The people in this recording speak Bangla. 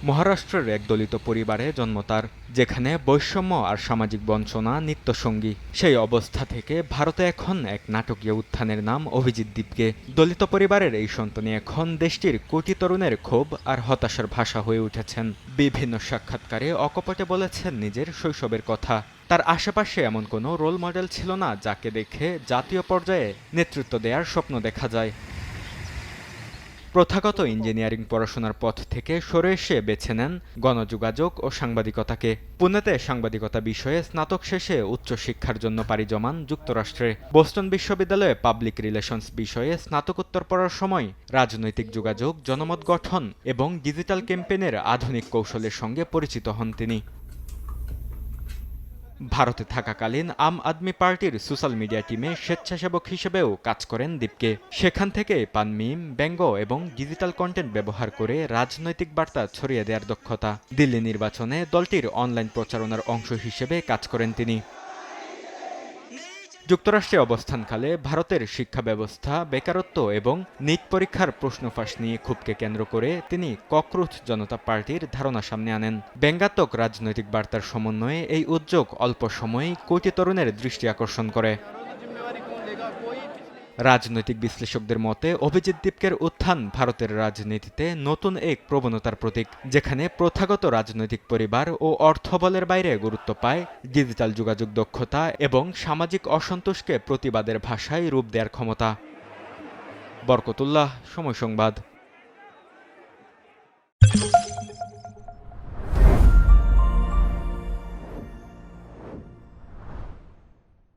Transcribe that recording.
মহারাষ্ট্রের এক দলিত পরিবারে জন্ম তার, যেখানে বৈষম্য আর সামাজিক বঞ্চনা নিত্যসঙ্গী। সেই অবস্থা থেকে ভারতে এখন এক নাটকীয় উত্থানের নাম অভিজিৎ দীপকে। দলিত পরিবারের এই সন্তানই এখন দেশটির কোটি তরুণের ক্ষোভ আর হতাশার ভাষা হয়ে উঠেছেন। বিভিন্ন সাক্ষাৎকারে অকপটে বলেছেন নিজের শৈশবের কথা। তার আশেপাশে এমন কোনো রোল মডেল ছিল না যাকে দেখে জাতীয় পর্যায়ে নেতৃত্ব দেওয়ার স্বপ্ন দেখা যায়। প্রথাগত ইঞ্জিনিয়ারিং পড়াশোনার পথ থেকে সরে এসে বেছে নেন গণযোগাযোগ ও সাংবাদিকতাকে। পুনেতে সাংবাদিকতা বিষয়ে স্নাতক শেষে উচ্চশিক্ষার জন্য পাড়ি জমান যুক্তরাষ্ট্রে। বোস্টন বিশ্ববিদ্যালয়ে পাবলিক রিলেশনস বিষয়ে স্নাতকোত্তর পড়ার সময় রাজনৈতিক যোগাযোগ, জনমত গঠন এবং ডিজিটাল ক্যাম্পেইনের আধুনিক কৌশলের সঙ্গে পরিচিত হন তিনি। ভারতে থাকাকালীন আম আদমি পার্টির সোশ্যাল মিডিয়া টিমে স্বেচ্ছাসেবক হিসেবেও কাজ করেন দীপকে। সেখান থেকে পান মিম, ব্যঙ্গ এবং ডিজিটাল কন্টেন্ট ব্যবহার করে রাজনৈতিক বার্তা ছড়িয়ে দেওয়ার দক্ষতা। দিল্লি নির্বাচনে দলটির অনলাইন প্রচারণার অংশ হিসেবে কাজ করেন তিনি। যুক্তরাষ্ট্রে অবস্থানকালে ভারতের শিক্ষা ব্যবস্থা, বেকারত্ব এবং নিট পরীক্ষার প্রশ্ন ফাঁস নিয়ে ক্ষোভকে কেন্দ্র করে তিনি ককরোচ জনতা পার্টির ধারণা সামনে আনেন। ব্যঙ্গাত্মক রাজনৈতিক বার্তার সমন্বয়ে এই উদ্যোগ অল্প সময়েই কোটি তরুণের দৃষ্টি আকর্ষণ করে। রাজনৈতিক বিশ্লেষকদের মতে অভিজিৎ দীপকের উত্থান ভারতের রাজনীতিতে নতুন এক প্রবণতার প্রতীক, যেখানে প্রথাগত রাজনৈতিক পরিবার ও অর্থবলের বাইরে গুরুত্ব পায় ডিজিটাল যোগাযোগ দক্ষতা এবং সামাজিক অসন্তোষকে প্রতিবাদের ভাষায় রূপ দেওয়ার ক্ষমতা। বরকতুল্লাহ, সময় সংবাদ।